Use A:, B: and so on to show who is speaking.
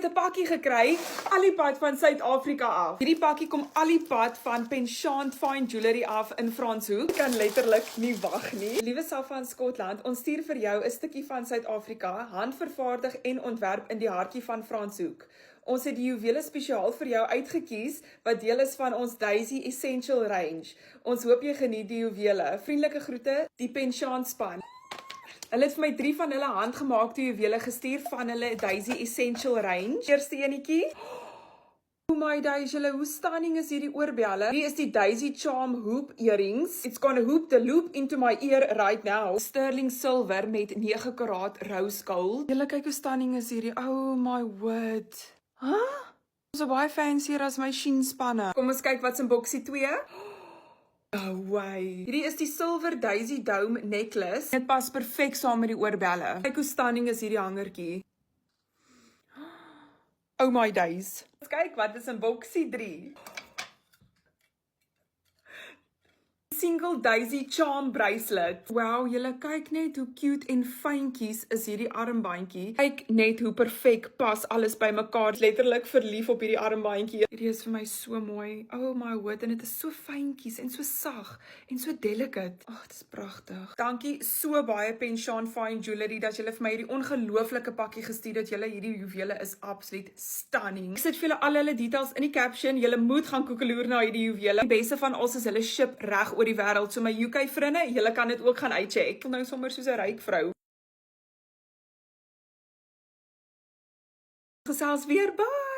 A: Het 'n pakkie gekry, alipad van Suid-Afrika af. Hierdie pakkie kom alipad van Penchant Fine Jewelry af in Franshoek. Ek kan letterlik nie wag nie. Liewe Saf van Skotland, ons stuur vir jou 'n stukkie van Suid-Afrika, handvervaardig en ontwerp in die hartjie van Franshoek. Ons het die juwele spesiaal vir jou uitgekies wat deel is van ons Daisy Essential Range. Ons hoop jy geniet die juwele. Vriendelike groete, die Penchant span. Hulle het vir my 3 van hulle handgemaakte juwele gestuur van hulle Daisy Essential Range. Eerste enetjie. Oh my days, julle, hoe stunning is hierdie oorbelle? Hier is die Daisy Charm Hoop Earrings. It's gonna hoop the loop into my ear right now. Sterling silver met 9 karaat rose gold. Julle, kyk hoe stunning is hierdie. Oh my word. Huh? So baie fancier as my Shein spanne. Kom ons kyk wat's in boksie 2. Oh, way. Hierdie is die Silver Daisy Dome necklace. Dit pas perfek saam met die oorbelle. Kyk hoe stunning is hierdie hangertjie. Oh my days. Kyk wat is in boksie 3. Single Daisy Charm bracelet. Wow, julle kyk net hoe cute en fynkies is hierdie armbandjie. Kyk net hoe perfek pas alles by mekaar. Letterlik verlief op hierdie armbandjie. Hierdie is vir my so mooi. Oh my word, en dit is so fynkies en so sag en so delicate. Ag, dit is pragtig. Dankie so baie Penchant Fine Jewelry dat julle vir my hierdie ongelooflike pakkie gestuur het. Julle hierdie juwele is absoluut stunning. Ek sit vir julle al hulle details in die caption. Julle moet gaan koekeloer na hierdie juwele. Die beste van alles is hulle ship reg oor die wêreld. So my UK vriende, julle kan dit ook gaan uitcheck. Ek voel nou sommer soos 'n ryk vrou. Gesels weer, bye!